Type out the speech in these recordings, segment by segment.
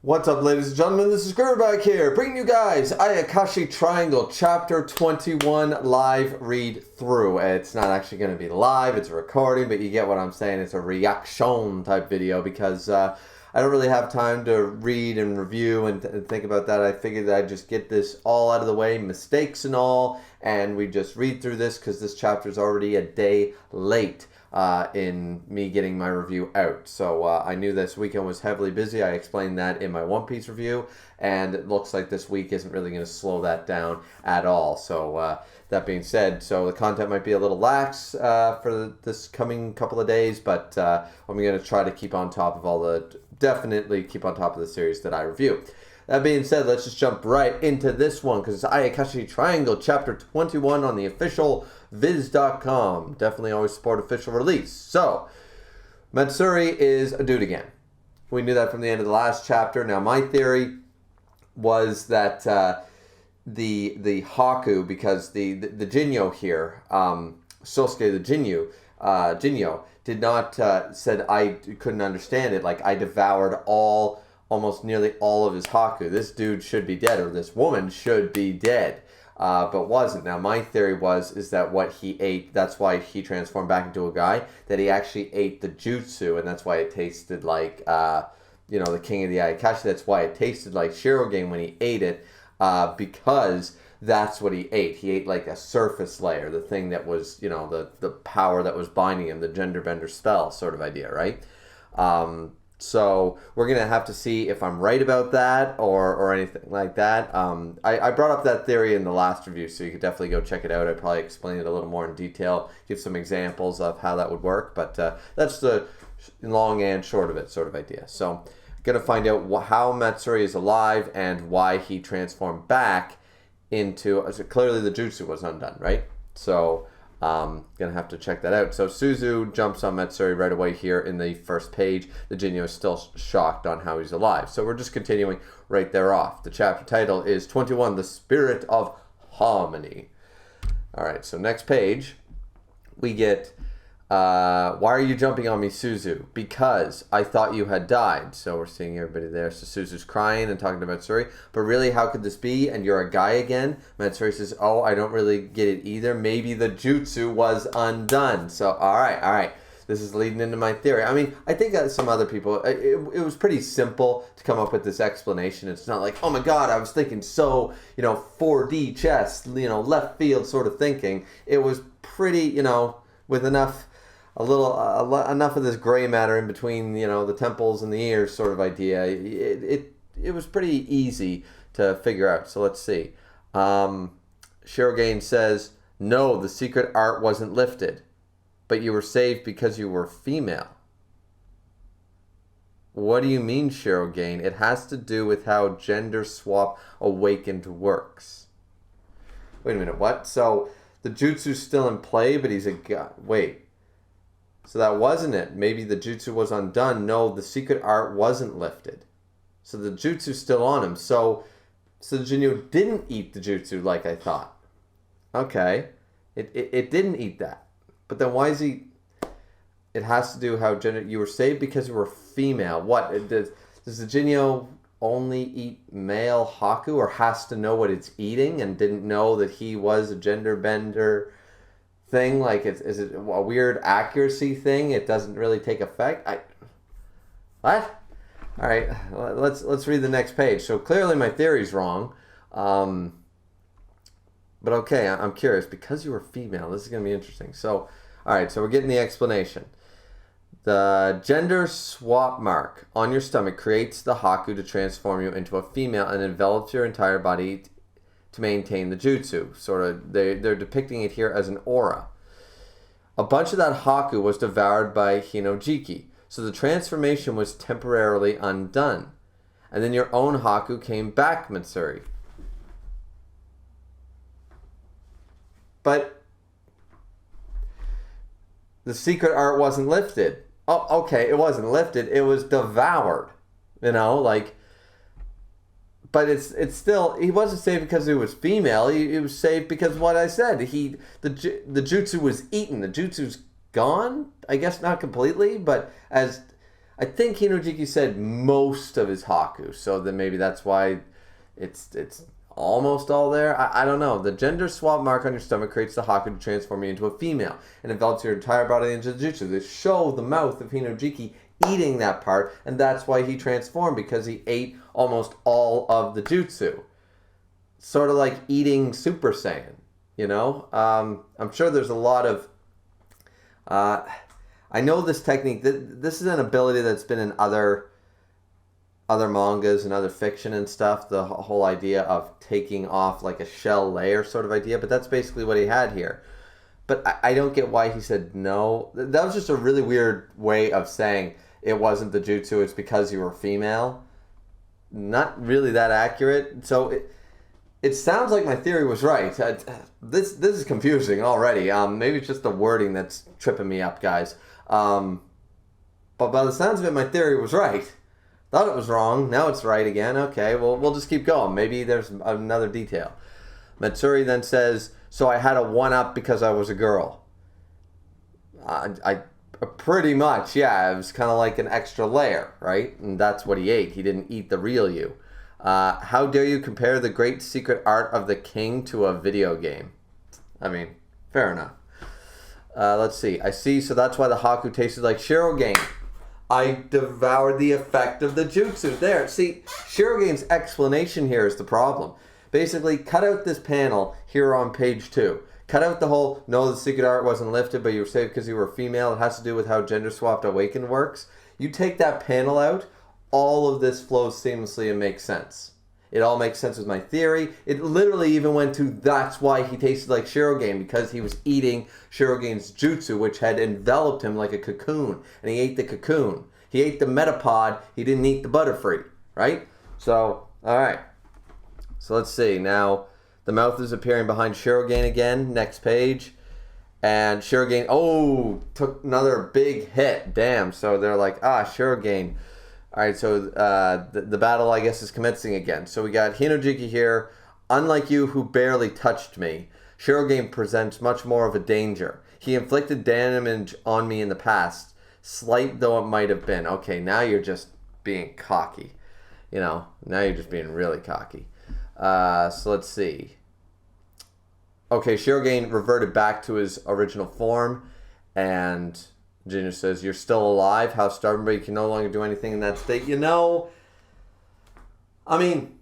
What's up, ladies and gentlemen? This is Griever back here, bringing you guys Ayakashi Triangle Chapter 21 live read through. It's not actually going to be live, it's a recording, but you get what I'm saying. It's a reaction type video because I don't really have time to read and review and think about that. I figured that I'd just get this all out of the way, mistakes and all, and we just read through this because this chapter is already a day late in me getting my review out. So I knew this weekend was heavily busy. I explained that in my One Piece review, and it looks like this week isn't really going to slow that down at all. So that being said, so the content might be a little lax for this coming couple of days, but I'm going to try to keep on top of definitely keep on top of the series that I review. That being said, let's just jump right into this one because it's Ayakashi Triangle Chapter 21 on the official Viz.com. Definitely always support official release. So, Matsuri is a dude again. We knew that from the end of the last chapter. Now, my theory was that the Haku, because the Jinyo here, Sosuke the Jinyo, did not, said I couldn't understand it. Like, I devoured almost nearly all of his Haku. This dude should be dead, or this woman should be dead, but wasn't. Now, my theory is that what he ate, that's why he transformed back into a guy, that he actually ate the jutsu, and that's why it tasted like, the king of the Ayakashi. That's why it tasted like Shirogane when he ate it, because that's what he ate. He ate like a surface layer, the thing that was, the power that was binding him, the gender bender spell sort of idea, right? So we're going to have to see if I'm right about that or anything like that. I brought up that theory in the last review, so you could definitely go check it out. I probably explain it a little more in detail, give some examples of how that would work. But that's the long and short of it sort of idea. So I'm going to find out how Matsuri is alive and why he transformed back into... clearly the jutsu was undone, right? So... gonna have to check that out. So Suzu jumps on Matsuri right away here in the first page. The Jinyo is still shocked on how he's alive. So we're just continuing right there off. The chapter title is 21, The Spirit of Harmony. Alright, so next page, we get, why are you jumping on me, Suzu? Because I thought you had died. So we're seeing everybody there. So Suzu's crying and talking to Matsuri. But really, how could this be? And you're a guy again? Matsuri says, oh, I don't really get it either. Maybe the jutsu was undone. So, all right. This is leading into my theory. I mean, I think that some other people, it was pretty simple to come up with this explanation. It's not like, oh my God, I was thinking so, 4D chess, left field sort of thinking. It was pretty, with enough of this gray matter in between, the temples and the ears sort of idea. It was pretty easy to figure out. So let's see. Shirogane says, no, the secret art wasn't lifted, but you were saved because you were female. What do you mean, Shirogane? It has to do with how gender swap awakened works. Wait a minute, what? So the jutsu's still in play, but he's a guy. Wait. So that wasn't it. Maybe the jutsu was undone. No, the secret art wasn't lifted. So the jutsu's still on him. So the Jinyo didn't eat the jutsu like I thought. Okay. It didn't eat that. But then why is he... It has to do how gender... You were saved because you were female. What? Does the Jinyo only eat male Haku, or has to know what it's eating and didn't know that he was a gender bender thing? Like, is it a weird accuracy thing? It doesn't really take effect? What? All right, let's read the next page. So clearly my theory's wrong. But okay, I'm curious. Because you were female, this is going to be interesting. So, all right, so we're getting the explanation. The gender swap mark on your stomach creates the Haku to transform you into a female and envelops your entire body to maintain the jutsu. Sort of, they're depicting it here as an aura. A bunch of that Haku was devoured by Hinojiki, so the transformation was temporarily undone. And then your own Haku came back, Matsuri. But the secret art wasn't lifted. Oh, okay, it wasn't lifted. It was devoured. But it's still, he wasn't saved because he was female. He was saved because of what I said. The jutsu was eaten. The jutsu's gone. I guess not completely, but as I think Hinojiki said most of his Haku, so then maybe that's why it's almost all there. I don't know. The gender swap mark on your stomach creates the Haku to transform you into a female and envelops your entire body into jutsu. They show the mouth of Hinojiki eating that part, and that's why he transformed, because he ate almost all of the jutsu. Sort of like eating Super Saiyan, you know? I'm sure there's a lot of... I know this technique, this is an ability that's been in other mangas and other fiction and stuff, the whole idea of taking off like a shell layer sort of idea, but that's basically what he had here. But I don't get why he said no. That was just a really weird way of saying it wasn't the jutsu, it's because you were female. Not really that accurate. So it sounds like my theory was right. This is confusing already. Maybe it's just the wording that's tripping me up, guys. But by the sounds of it, my theory was right. Thought it was wrong. Now it's right again. Okay, well, we'll just keep going. Maybe there's another detail. Matsuri then says, so I had a one-up because I was a girl. I pretty much, yeah. It was kind of like an extra layer, right? And that's what he ate. He didn't eat the real you. How dare you compare the great secret art of the king to a video game? I mean, fair enough. Let's see. I see, so that's why the Haku tasted like Shirogane. I devoured the effect of the jutsu. There, see, Shirogane's explanation here is the problem. Basically, cut out this panel here on page 2. Cut out the whole, no, the secret art wasn't lifted, but you were saved because you were female. It has to do with how gender swapped awaken works. You take that panel out, all of this flows seamlessly and makes sense. It all makes sense with my theory. It literally even went to, that's why he tasted like Shirogane, because he was eating Shirogane's jutsu, which had enveloped him like a cocoon. And he ate the cocoon. He ate the metapod. He didn't eat the butterfree, right? So, all right. So let's see. Now, the mouth is appearing behind Shirogane again. Next page. And Shirogane, took another big hit. Damn. So they're like, Shirogane. All right, so the battle, I guess, is commencing again. So we got Hinojiki here. Unlike you, who barely touched me, Shirogane presents much more of a danger. He inflicted damage on me in the past, slight though it might have been. Okay, now you're just being cocky. You know, now you're just being really cocky. So let's see. Okay, Shirogane reverted back to his original form, and Junior says, you're still alive? How stubborn, but you can no longer do anything in that state. You know, I mean,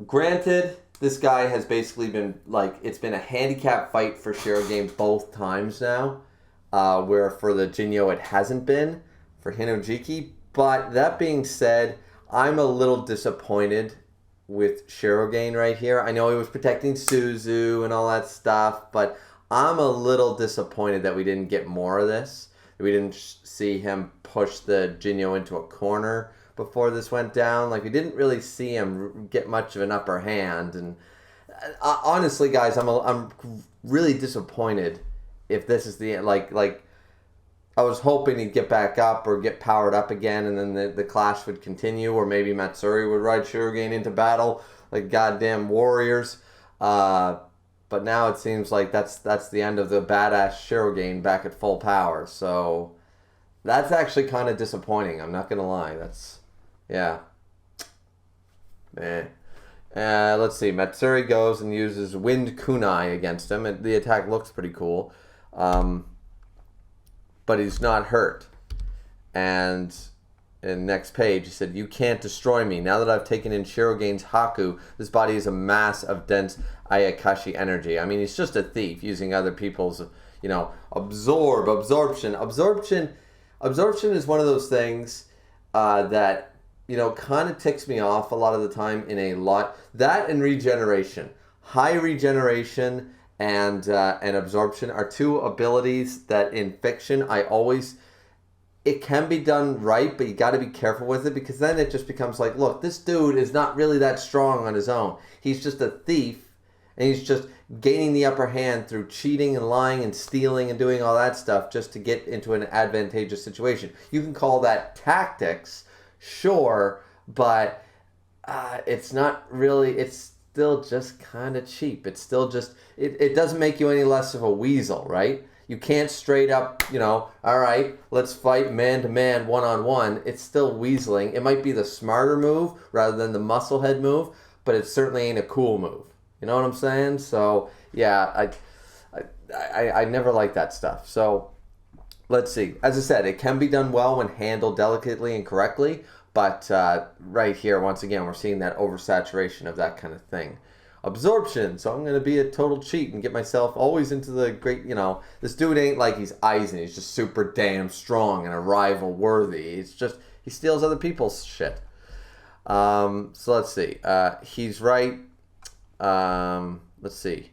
granted, this guy has basically been, like, it's been a handicap fight for Shirogane both times now, where for the Jinyo it hasn't been, for Hinojiki. But that being said, I'm a little disappointed with Shirogane right here. I know he was protecting Suzu and all that stuff, but I'm a little disappointed that we didn't get more of this. We didn't see him push the Jinyo into a corner before this went down. Like, we didn't really see him get much of an upper hand. And honestly, guys, I'm really disappointed if this is the end. Like I was hoping he'd get back up or get powered up again, and then the clash would continue, or maybe Matsuri would ride Shirogane into battle like goddamn warriors. But now it seems like that's the end of the badass Shirogane back at full power. So that's actually kind of disappointing. I'm not going to lie. Yeah. Man. Let's see. Matsuri goes and uses Wind Kunai against him. The attack looks pretty cool. But he's not hurt. And in next page, he said, you can't destroy me. Now that I've taken in Shirogane's Haku, this body is a mass of dense Ayakashi energy. I mean, he's just a thief using other people's, absorption. Absorption is one of those things that, kind of ticks me off a lot of the time in a lot. That and regeneration. High regeneration and absorption are two abilities that in fiction it can be done right, but you got to be careful with it, because then it just becomes like, look, this dude is not really that strong on his own. He's just a thief, and he's just gaining the upper hand through cheating and lying and stealing and doing all that stuff just to get into an advantageous situation. You can call that tactics, sure, but it's not really, still just kind of cheap. It's still just, it doesn't make you any less of a weasel, right? You can't straight up, all right, let's fight man-to-man, one-on-one. It's still weaseling. It might be the smarter move rather than the musclehead move, but it certainly ain't a cool move. You know what I'm saying? So, yeah, I never like that stuff. So, let's see. As I said, it can be done well when handled delicately and correctly, but right here, once again, we're seeing that oversaturation of that kind of thing. Absorption, so I'm going to be a total cheat and get myself always into the great, this dude ain't like he's Eisen. He's just super damn strong and a rival worthy. It's just, he steals other people's shit. So let's see. He's right. Let's see.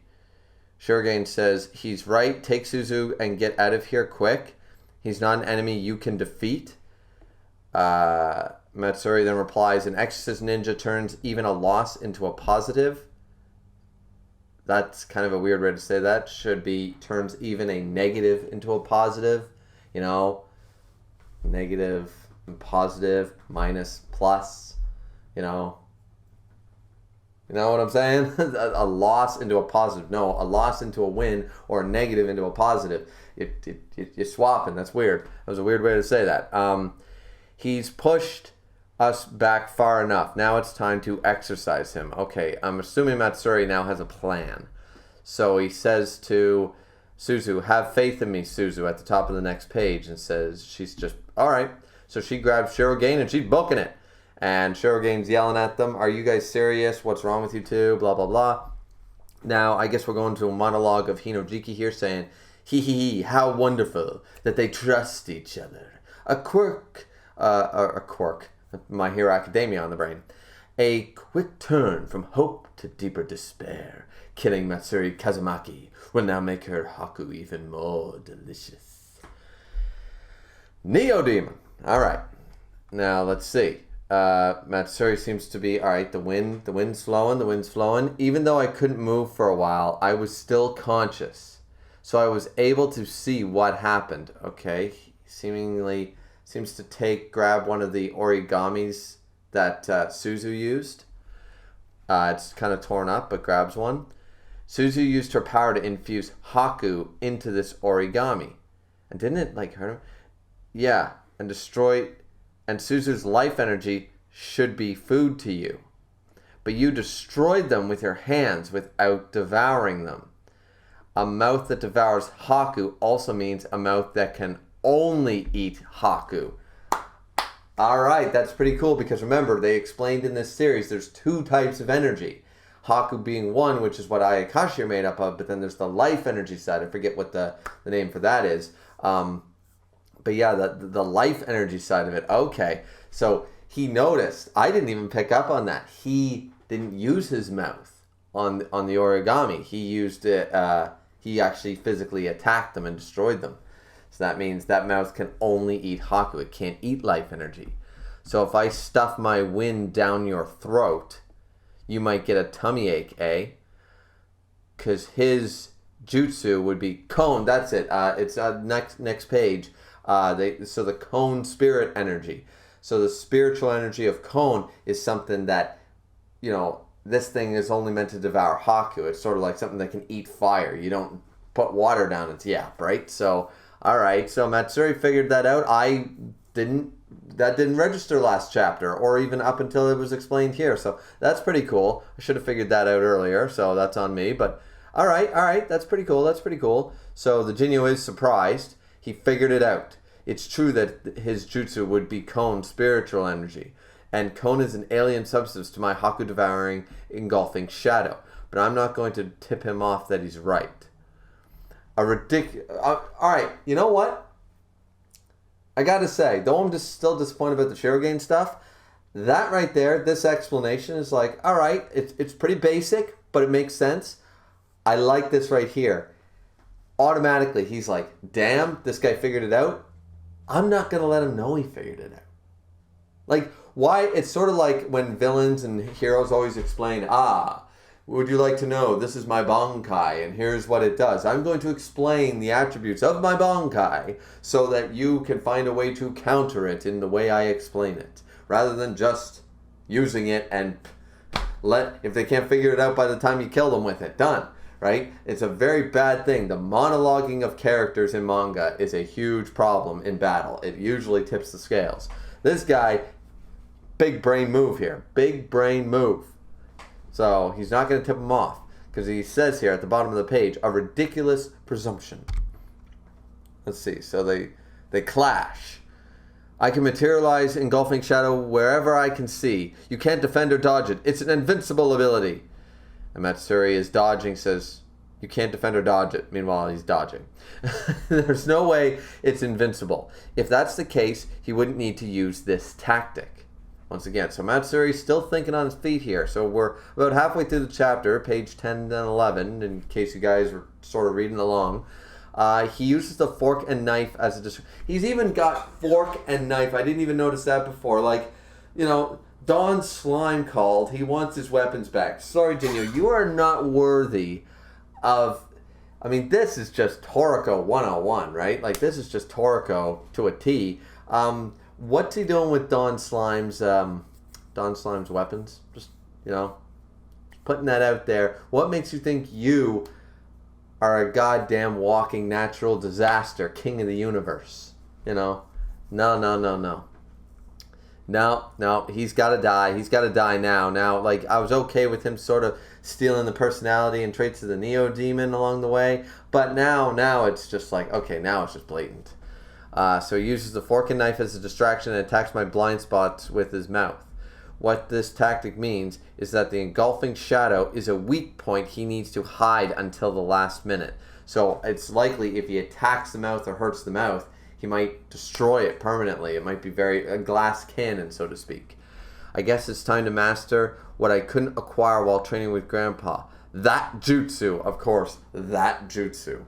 Shuriken says, he's right. Take Suzu and get out of here quick. He's not an enemy you can defeat. Matsuri then replies, an exorcist ninja turns even a loss into a positive. That's kind of a weird way to say that. Should be turns even a negative into a positive. Negative and positive minus plus. You know what I'm saying? A loss into a positive. No, a loss into a win or a negative into a positive. You're swapping. That's weird. That was a weird way to say that. He's pushed us back far enough. Now it's time to exercise him. Okay, I'm assuming Matsuri now has a plan. So he says to Suzu, have faith in me, Suzu, at the top of the next page, and says she's just, all right. So she grabs Shuriken and she's booking it. And Shuriken's yelling at them, are you guys serious? What's wrong with you two? Blah, blah, blah. Now, I guess we're going to a monologue of Hinojiki here saying, hee, how wonderful that they trust each other. A quirk. My Hero Academia on the brain. A quick turn from hope to deeper despair. Killing Matsuri Kazumaki will now make her Haku even more delicious. Neo Demon. Alright. Now let's see. Matsuri seems to be alright. The wind's flowing. Even though I couldn't move for a while, I was still conscious. So I was able to see what happened. Okay. Seemingly seems to grab one of the origamis that Suzu used. It's kind of torn up, but grabs one. Suzu used her power to infuse Haku into this origami. And didn't it, hurt him? Yeah, and destroy... And Suzu's life energy should be food to you. But you destroyed them with your hands without devouring them. A mouth that devours Haku also means a mouth that can only eat Haku. Alright, that's pretty cool because remember, they explained in this series there's two types of energy. Haku being one, which is what Ayakashi are made up of, but then there's the life energy side. I forget what the name for that is. But yeah, the life energy side of it. Okay, so he noticed. I didn't even pick up on that. He didn't use his mouth on the origami. He used it. He actually physically attacked them and destroyed them. So that means that mouth can only eat Haku. It can't eat life energy. So if I stuff my wind down your throat, you might get a tummy ache, eh? Because his jutsu would be cone. That's it. It's next page. So the cone spirit energy. So the spiritual energy of cone is something that, this thing is only meant to devour Haku. It's sort of like something that can eat fire. You don't put water down its yap, right? So, alright, so Matsuri figured that out. That didn't register last chapter, or even up until it was explained here. So that's pretty cool. I should have figured that out earlier, so that's on me. But alright, that's pretty cool. So the Jinyu is surprised. He figured it out. It's true that his jutsu would be Cone spiritual energy. And Cone is an alien substance to my Haku devouring, engulfing shadow. But I'm not going to tip him off that he's right. Alright, you know what? I gotta say, though I'm just still disappointed about the Shuriken stuff, that right there, this explanation is like, alright, it's pretty basic, but it makes sense. I like this right here. Automatically, he's like, damn, this guy figured it out. I'm not going to let him know he figured it out. Why? It's sort of like when villains and heroes always explain, would you like to know, this is my Bankai, and here's what it does. I'm going to explain the attributes of my Bankai so that you can find a way to counter it in the way I explain it, rather than just using it and If they can't figure it out by the time you kill them with it, done. Right? It's a very bad thing. The monologuing of characters in manga is a huge problem in battle. It usually tips the scales. This guy, big brain move here. Big brain move. So he's not going to tip him off. Because he says here at the bottom of the page, a ridiculous presumption. Let's see. So they clash. I can materialize engulfing shadow wherever I can see. You can't defend or dodge it. It's an invincible ability. And Matsuri is dodging, says, you can't defend or dodge it. Meanwhile, he's dodging. There's no way it's invincible. If that's the case, he wouldn't need to use this tactic. Once again, so Matsuri's still thinking on his feet here. So we're about halfway through the chapter, page 10 and 11, in case you guys were sort of reading along. He uses the fork and knife as a distraction. He's even got fork and knife. I didn't even notice that before. Like, you know, Don Slime called. He wants his weapons back. Sorry, Jinyo, you are not worthy of... I mean, this is just Toriko 101, right? Like, this is just Toriko to a T. What's he doing with Don Slime's weapons? Just, you know, putting that out there. What makes you think you are a goddamn walking natural disaster, king of the universe? You know? No. No, he's got to die. He's got to die now. Now, like, I was okay with him sort of stealing the personality and traits of the Neo Demon along the way, but now it's just like, okay, now it's just blatant. So he uses the fork and knife as a distraction and attacks my blind spots with his mouth. What this tactic means is that the engulfing shadow is a weak point he needs to hide until the last minute. So it's likely if he attacks the mouth or hurts the mouth, he might destroy it permanently. It might be a glass cannon, so to speak. I guess it's time to master what I couldn't acquire while training with Grandpa. That jutsu, of course, that jutsu.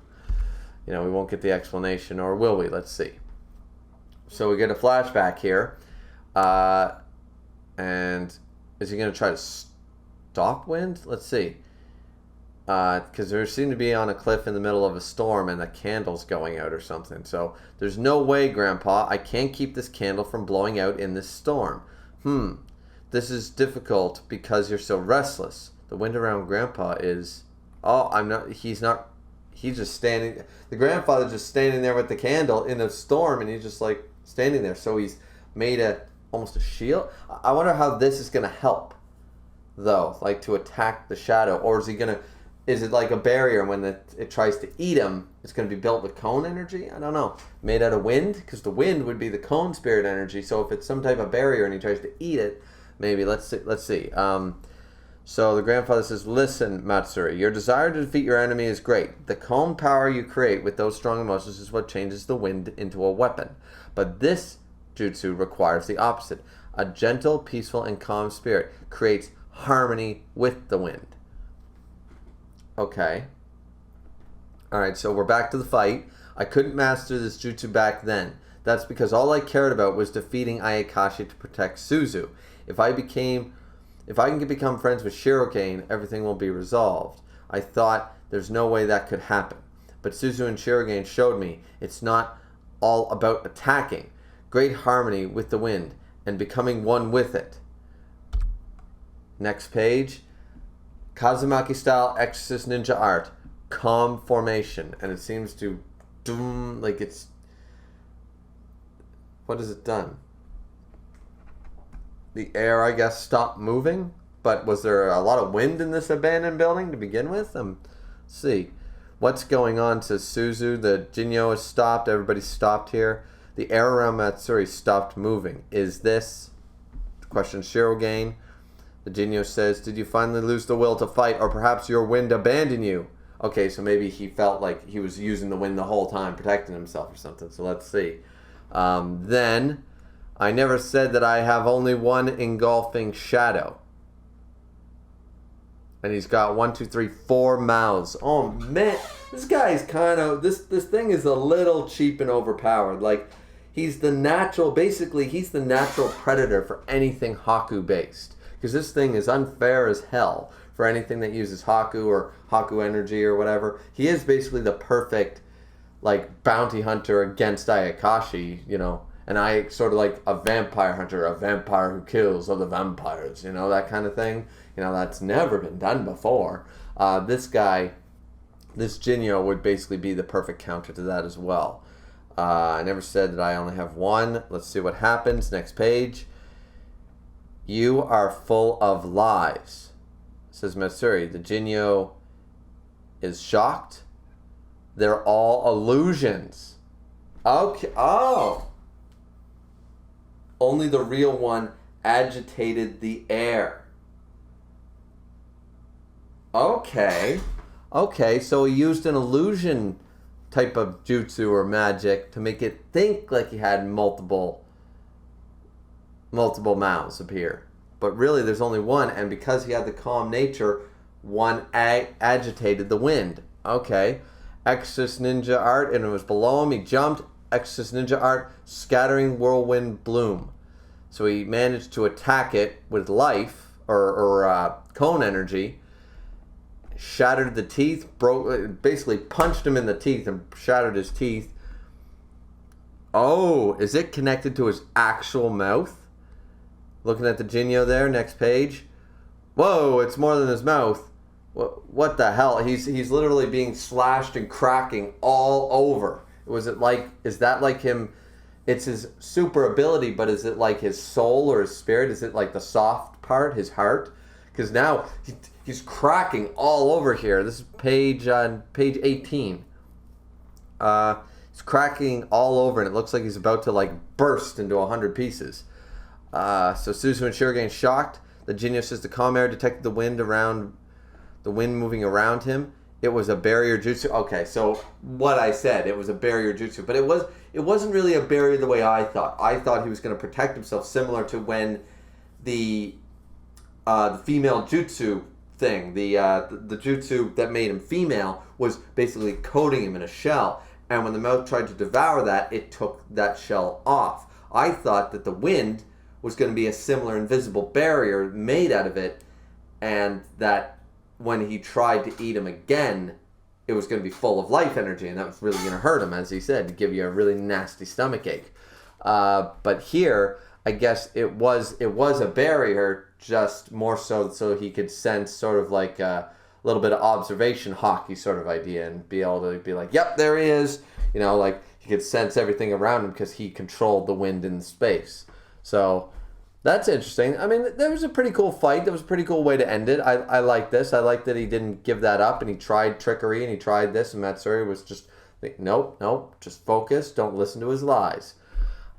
You know, we won't get the explanation, or will we? Let's see. So we get a flashback here. And is he going to try to stop wind? Let's see. Because they seem to be on a cliff in the middle of a storm and the candle's going out or something. So there's no way, Grandpa, I can't keep this candle from blowing out in this storm. This is difficult because you're so restless. The wind around Grandpa is... Oh, he's just standing... The grandfather's just standing there with the candle in a storm, and he's just like standing there. So he's made almost a shield. I wonder how this is going to help, though, like to attack the shadow. Or is it like a barrier, and when it tries to eat him, it's going to be built with cone energy? I don't know. Made out of wind? Because the wind would be the cone spirit energy. So if it's some type of barrier and he tries to eat it, maybe. Let's see. So the grandfather says, listen, Matsuri, your desire to defeat your enemy is great. The calm power you create with those strong emotions is what changes the wind into a weapon. But this jutsu requires the opposite. A gentle, peaceful, and calm spirit creates harmony with the wind. Okay. Alright, so we're back to the fight. I couldn't master this jutsu back then. That's because all I cared about was defeating Ayakashi to protect Suzu. If I can become friends with Shirogane, everything will be resolved. I thought there's no way that could happen. But Suzu and Shirogane showed me it's not all about attacking. Great harmony with the wind and becoming one with it. Next page. Kazumaki style exorcist ninja art. Calm formation. And it seems to like it's... What has it done? The air, I guess, stopped moving. But was there a lot of wind in this abandoned building to begin with? Let's see. What's going on? Says Suzu. The Jinyo has stopped. Everybody's stopped here. The air around Matsuri stopped moving. Is this... Question Shirogane. The Jinyo says, did you finally lose the will to fight, or perhaps your wind abandoned you? Okay, so maybe he felt like he was using the wind the whole time, protecting himself or something. So let's see. Then... I never said that I have only one engulfing shadow. And he's got 4 mouths. Oh man, this guy's kind of, this thing is a little cheap and overpowered. Like, he's the natural predator for anything Haku based. Because this thing is unfair as hell for anything that uses Haku or Haku energy or whatever. He is basically the perfect, like, bounty hunter against Ayakashi, you know. And I sort of like a vampire hunter, a vampire who kills other vampires, that kind of thing. That's never been done before. This guy, this Jinyo, would basically be the perfect counter to that as well. I never said that I only have one. Let's see what happens. Next page. You are full of lies, says Matsuri. The Jinyo is shocked. They're all illusions. Okay. Oh. Only the real one agitated the air. Okay. Okay, so he used an illusion type of jutsu or magic to make it think like he had multiple mouths appear. But really there's only one, and because he had the calm nature, one agitated the wind. Okay. Exorcist ninja art, and it was below him. He jumped. Exorcist ninja art, scattering whirlwind bloom. So he managed to attack it with life, or cone energy, shattered the teeth, basically punched him in the teeth and shattered his teeth. Oh, is it connected to his actual mouth? Looking at the Jinyo there, next page. Whoa, it's more than his mouth. What the hell? He's literally being slashed and cracking all over. Is that like him? It's his super ability, but is it like his soul or his spirit? Is it like the soft part, his heart? Because now he's cracking all over here. This is page 18. He's cracking all over, and it looks like he's about to like burst into 100 pieces. So Suzu and Shuriken shocked. The Jinyo says the calm air detected the wind moving around him. It was a barrier jutsu. Okay, so what I said, it was a barrier jutsu, but it wasn't really a barrier the way I thought. I thought he was going to protect himself, similar to when the female jutsu thing, the jutsu that made him female, was basically coating him in a shell. And when the mouth tried to devour that, it took that shell off. I thought that the wind was going to be a similar invisible barrier made out of it, and that when he tried to eat him again, it was going to be full of life energy, and that was really going to hurt him, as he said, to give you a really nasty stomach ache. But here, I guess it was a barrier, just more so he could sense sort of like a little bit of observation hockey sort of idea, and be able to be like, yep, there he is. Like he could sense everything around him because he controlled the wind in space. So that's interesting. I mean, there was a pretty cool fight. There was a pretty cool way to end it. I like this. I like that he didn't give that up, and he tried trickery, and he tried this, and Matsuri was just like, nope, just focus. Don't listen to his lies.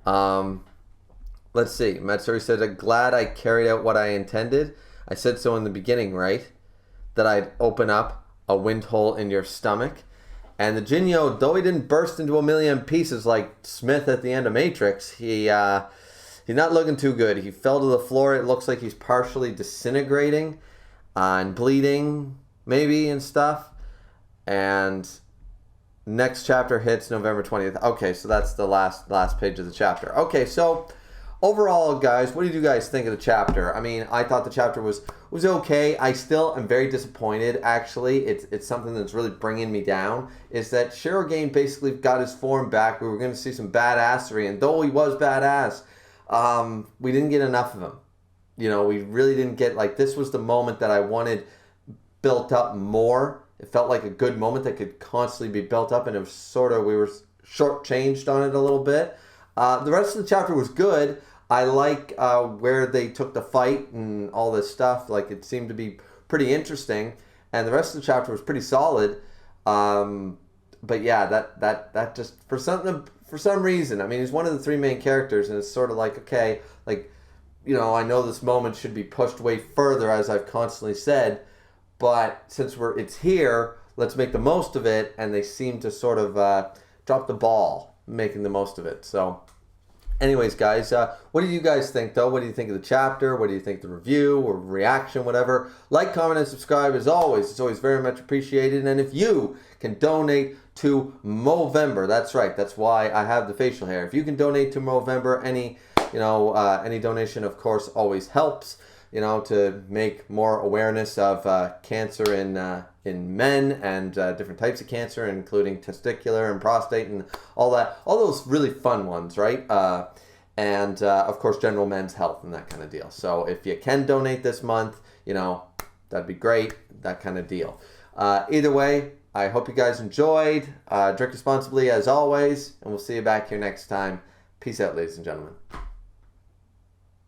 Let's see. Matsuri said, I'm glad I carried out what I intended. I said so in the beginning, right? That I'd open up a wind hole in your stomach. And the Jinyo, though he didn't burst into a million pieces like Smith at the end of Matrix, he's not looking too good. He fell to the floor. It looks like he's partially disintegrating and bleeding, maybe, and stuff. And next chapter hits November 20th. Okay, so that's the last page of the chapter. Okay, so overall, guys, what did you guys think of the chapter? I mean, I thought the chapter was okay. I still am very disappointed, actually. It's something that's really bringing me down, is that Shuriken basically got his form back. We were going to see some badassery, and though he was badass, we didn't get enough of him. We really didn't get, like, this was the moment that I wanted built up more. It felt like a good moment that could constantly be built up, and it was sort of, we were shortchanged on it a little bit. The rest of the chapter was good. I like where they took the fight and all this stuff. Like, it seemed to be pretty interesting, and the rest of the chapter was pretty solid. But yeah, that just for some reason, I mean, he's one of the three main characters, and it's sort of like, okay, like, I know this moment should be pushed way further, as I've constantly said, but since it's here, let's make the most of it. And they seem to sort of drop the ball making the most of it. So anyways, guys, what do you guys think, though? What do you think of the chapter? What do you think of the review or reaction, whatever? Like, comment, and subscribe as always. It's always very much appreciated. And if you can donate to Movember, that's right, that's why I have the facial hair. If you can donate to Movember, any donation, of course, always helps. to make more awareness of cancer in men and different types of cancer, including testicular and prostate and all those really fun ones, right? And of course, general men's health and that kind of deal. So if you can donate this month, that'd be great, that kind of deal. Either way, I hope you guys enjoyed. Drink responsibly as always, and we'll see you back here next time. Peace out, ladies and gentlemen.